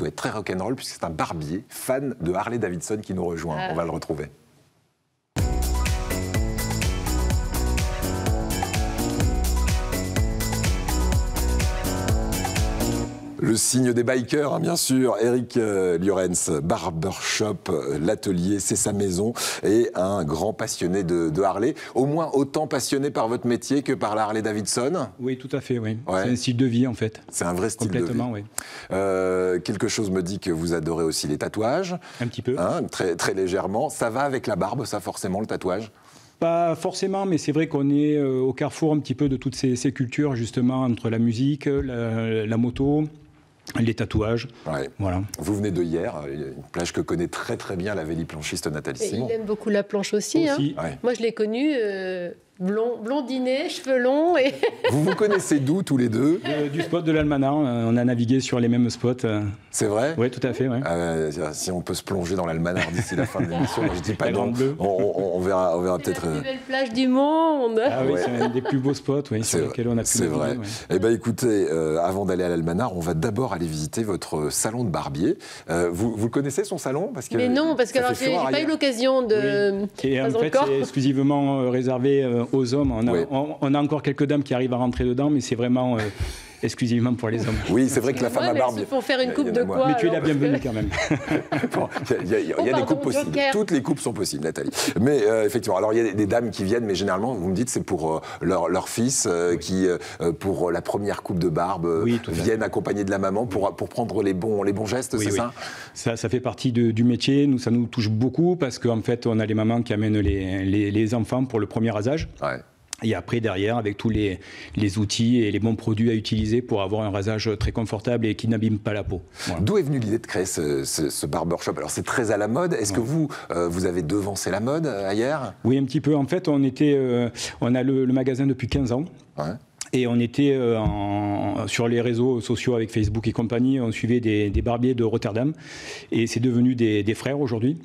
doit être très rock'n'roll puisque c'est un barbier fan de Harley Davidson qui nous rejoint. On va le retrouver. Le signe des bikers, hein, bien sûr. Eric Liorenz, barbershop, l'atelier, c'est sa maison, et un grand passionné de Harley. Au moins autant passionné par votre métier que par la Harley Davidson. Oui, tout à fait, oui. Ouais. C'est un style de vie, en fait. C'est un vrai style de vie. Complètement, oui. Quelque chose me dit que vous adorez aussi les tatouages. Un petit peu. Hein, très, très légèrement. Ça va avec la barbe, ça, forcément, le tatouage? Pas forcément, mais c'est vrai qu'on est au carrefour un petit peu de toutes ces cultures, justement, entre la musique, la moto, les tatouages. Ouais. Voilà. Vous venez de hier, une plage que connaît très très bien la véliplanchiste Nathalie Simon. Il aime beaucoup la planche aussi. Hein. Ouais. Moi, je l'ai connu blondinet, cheveux longs. Et Vous vous connaissez d'où tous les deux? Du spot de l'Almanach, on a navigué sur les mêmes spots. C'est vrai? Oui, tout à fait. Ouais. Si on peut se plonger dans l'Almanach d'ici la fin de l'émission, je dis pas non. Bleu. On verra peut-être. C'est la plus belle plage du monde. Ah oui, c'est un des plus beaux spots sur lesquels on a pu C'est vrai. Ouais. Eh bien, écoutez, avant d'aller à l'Almanach, on va d'abord aller visiter votre salon de barbier. Vous le connaissez, son salon? Parce que mais non, parce que j'ai pas eu l'occasion de. Oui. Et en fait, c'est exclusivement réservé aux hommes. On a encore quelques dames qui arrivent à rentrer dedans, mais c'est vraiment exclusivement pour les hommes. Oui, c'est vrai que la femme à barbe. Il faut faire une coupe de quoi? Mais tu es la bienvenue quand même. Il y a des coupes possibles. Toutes les coupes sont possibles, Nathalie. Mais effectivement, alors il y a des dames qui viennent, mais généralement, vous me dites, c'est pour leur fils qui, pour la première coupe de barbe, viennent accompagner de la maman pour prendre les bons gestes, c'est ça? Ça fait partie du métier. Nous, ça nous touche beaucoup parce qu'en fait, on a les mamans qui amènent les enfants pour le premier rasage. Ouais. Et après, derrière, avec tous les outils et les bons produits à utiliser pour avoir un rasage très confortable et qui n'abîme pas la peau. Voilà. D'où est venue l'idée de créer ce barbershop? Alors, c'est très à la mode. Est-ce que vous avez devancé la mode ailleurs? Oui, un petit peu. En fait, on a le magasin depuis 15 ans. Ouais. Et on était sur les réseaux sociaux avec Facebook et compagnie. On suivait des barbiers de Rotterdam. Et c'est devenu des frères aujourd'hui.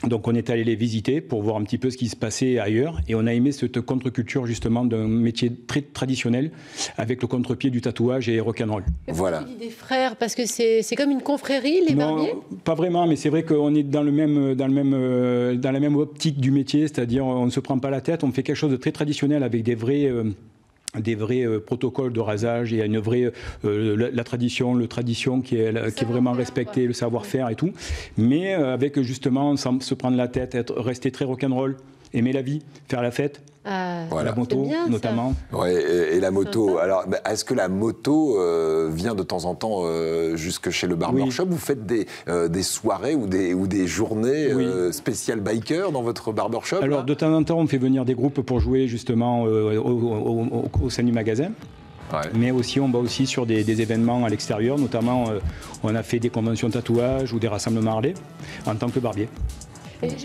Donc on est allé les visiter pour voir un petit peu ce qui se passait ailleurs et on a aimé cette contre-culture justement d'un métier très traditionnel avec le contre-pied du tatouage et rock'n'roll. Voilà. Tu dis des frères parce que c'est comme une confrérie les barbiers? Pas vraiment, mais c'est vrai qu'on est dans la même optique du métier, c'est-à-dire on ne se prend pas la tête, on fait quelque chose de très traditionnel avec des vrais protocoles de rasage, il y a une vraie la tradition qui est vraiment respectée, le savoir-faire et tout, mais avec justement sans se prendre la tête, rester très rock'n'roll, aimer la vie, faire la fête. Voilà. La moto, bien, notamment. Ouais, et la moto. Alors, est-ce que la moto vient de temps en temps jusque chez le barbershop? Vous faites des soirées ou des journées spéciales biker dans votre barbershop? Alors, de temps en temps, on fait venir des groupes pour jouer justement au sein du magasin. Ouais. Mais aussi, on va aussi sur des événements à l'extérieur. Notamment, on a fait des conventions tatouage ou des rassemblements Harley en tant que barbier.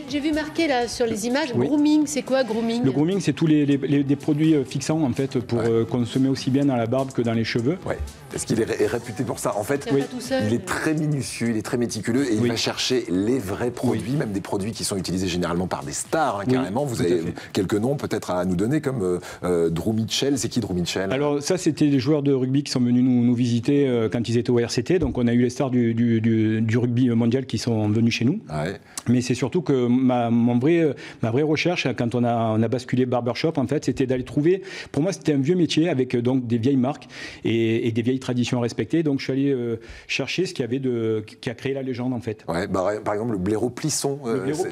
J'ai vu marqué là sur les images, grooming, c'est quoi grooming? Le grooming, c'est tous les produits fixants en fait pour qu'on se met aussi bien dans la barbe que dans les cheveux. Ouais. Est-ce qu'il est réputé pour ça? En fait, il est très minutieux, il est très méticuleux et il va chercher les vrais produits, même des produits qui sont utilisés généralement par des stars, hein, carrément. Vous avez quelques noms peut-être à nous donner comme Drew Mitchell. C'est qui Drew Mitchell? Alors ça, c'était les joueurs de rugby qui sont venus nous visiter quand ils étaient au RCT. Donc on a eu les stars du rugby mondial qui sont venus chez nous. Ouais. Mais c'est surtout que ma vraie recherche, quand on a basculé barbershop, en fait, c'était d'aller trouver. Pour moi, c'était un vieux métier avec donc des vieilles marques et des vieilles traditions à respecter. Donc, je suis allé chercher ce qui a créé la légende, en fait. Ouais, par exemple, le blaireau plisson.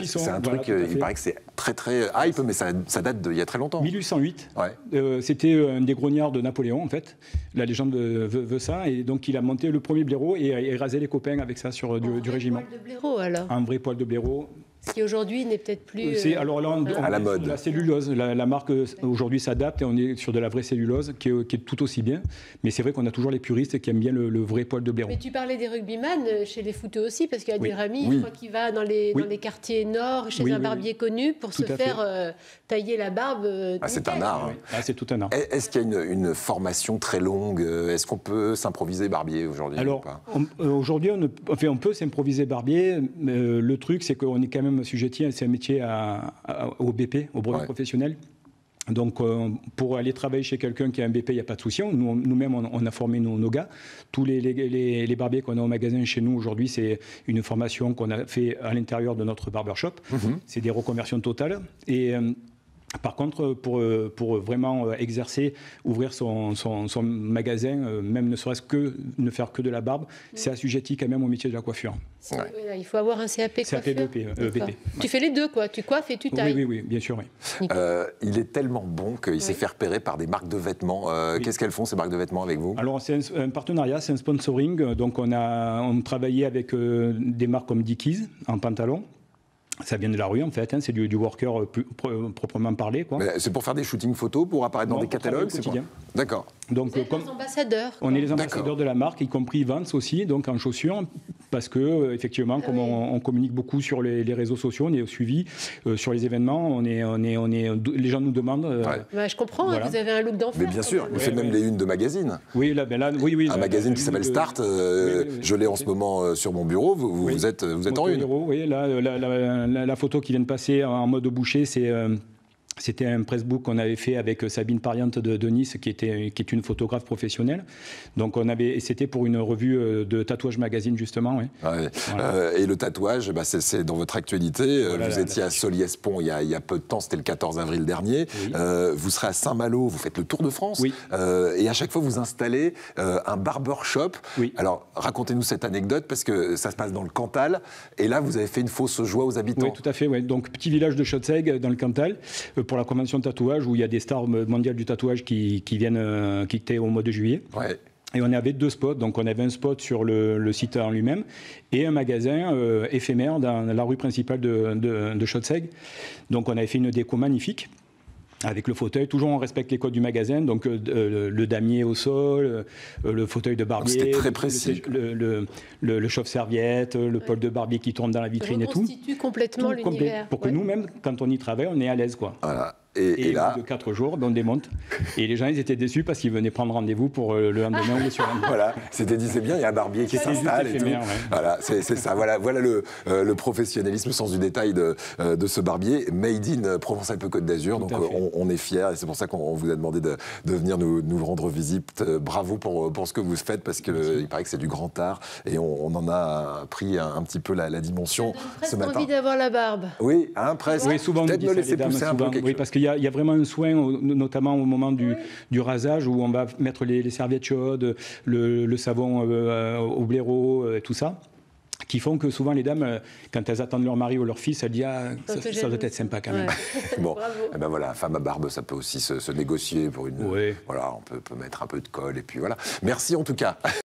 C'est un truc. Il paraît que c'est très très hype, mais ça date d'il y a très longtemps. 1808. Ouais. C'était un des grognards de Napoléon, en fait. La légende veut ça, et donc il a monté le premier blaireau et rasé les copains avec ça sur du régiment. Un poil de blaireau, alors. Un vrai poil de blaireau. Ce qui aujourd'hui n'est peut-être plus... alors là, on à la mode. La cellulose, la marque aujourd'hui s'adapte et on est sur de la vraie cellulose qui est tout aussi bien. Mais c'est vrai qu'on a toujours les puristes qui aiment bien le vrai poil de blaireau. Mais tu parlais des rugbyman chez les footeux aussi, parce qu'il y a des Rami, je crois qu'il va dans les quartiers nord chez un barbier connu pour se faire tailler la barbe. C'est un art. Hein. C'est tout un art. Est-ce qu'il y a une formation très longue? Est-ce qu'on peut s'improviser barbier aujourd'hui? Alors, aujourd'hui, on peut s'improviser barbier. Le truc, c'est qu'on est quand même assujetti, c'est un métier au BP, au brevet professionnel. Donc, pour aller travailler chez quelqu'un qui a un BP, il n'y a pas de souci. Nous-mêmes, on a formé nos gars. Tous les barbiers qu'on a au magasin chez nous aujourd'hui, c'est une formation qu'on a fait à l'intérieur de notre barbershop. C'est des reconversions totales. Et par contre, pour vraiment exercer, ouvrir son magasin, même ne serait-ce que ne faire que de la barbe, c'est assujetti quand même au métier de la coiffure. Ouais. Là, il faut avoir un CAP coiffure. CAP BP. Tu fais les deux, quoi. Tu coiffes et tu tailles. Oui, bien sûr. Oui. Il est tellement bon qu'il s'est fait repérer par des marques de vêtements. Qu'est-ce qu'elles font, ces marques de vêtements, avec vous? Alors, c'est un partenariat, c'est un sponsoring. Donc, on travaillait avec des marques comme Dickies en pantalon. Ça vient de la rue, en fait, hein, c'est du worker proprement parlé. C'est pour faire des shootings photos, pour apparaître dans des catalogues, c'est quotidien. D'accord. Donc, comme ambassadeurs. On est les ambassadeurs de la marque, y compris Vans aussi, donc en chaussures, parce que effectivement, comme on communique beaucoup sur les réseaux sociaux, on est suivi sur les événements, les gens nous demandent. Je comprends, voilà. Vous avez un look d'enfer. Mais bien sûr, vous faites même les unes de magazines. Oui, oui. Un magazine qui s'appelle Start, je l'ai en ce moment sur mon bureau. Vous êtes en une. Oui, la photo qui vient de passer en mode boucher, c'était un pressbook qu'on avait fait avec Sabine Pariante de Nice, qui est une photographe professionnelle. Donc c'était pour une revue de Tatouage Magazine, justement. Oui. Voilà. Et le tatouage, c'est dans votre actualité. Voilà, vous étiez à Solliès-Pont il y a peu de temps, c'était le 14 avril dernier. Oui. Vous serez à Saint-Malo, vous faites le tour de France. Oui. Et à chaque fois, vous installez un barbershop. Oui. Alors, racontez-nous cette anecdote, parce que ça se passe dans le Cantal. Et là, vous avez fait une fausse joie aux habitants. Oui, tout à fait. Ouais. Donc, petit village de Schotzeig, dans le Cantal, pour la convention de tatouage, où il y a des stars mondiales du tatouage qui viennent quitter au mois de juillet. Ouais. Et on avait 2 spots. Donc on avait un spot sur le site en lui-même et un magasin éphémère dans la rue principale de Schotzeig. Donc on avait fait une déco magnifique avec le fauteuil. Toujours on respecte les codes du magasin. Donc le damier au sol, le fauteuil de barbier. C'était très précis. Le chauffe-serviette, le pôle de barbier qui tourne dans la vitrine et tout. Ça constitue complètement l'univers. Pour que nous-mêmes, quand on y travaille, on est à l'aise, quoi. Voilà. Et là, au bout de 4 jours, on démonte. Et les gens, ils étaient déçus parce qu'ils venaient prendre rendez-vous pour le lendemain ou le surlendemain. Voilà, c'était dit, c'est bien, il y a un barbier qui s'installe et tout. Ouais. Voilà, c'est ça. Voilà le professionnalisme, le sens du détail de ce barbier. Made in Provence-Alpes-Côte d'Azur. Donc on est fiers et c'est pour ça qu'on vous a demandé de venir nous rendre visite. Bravo pour ce que vous faites, parce qu'il paraît que c'est du grand art et on en a pris un petit peu la dimension ce matin. J'ai envie d'avoir la barbe. Oui, presque. Oui, souvent peut-être me laisser pousser un peu quelque chose. Parce qu'il y a vraiment un soin, notamment au moment du rasage, où on va mettre les serviettes chaudes, le savon au blaireau, tout ça, qui font que souvent les dames, quand elles attendent leur mari ou leur fils, elles disent ça doit être sympa quand même. Bon, voilà, femme à barbe, ça peut aussi se négocier pour une. Oui. Voilà, on peut mettre un peu de colle et puis voilà. Merci en tout cas.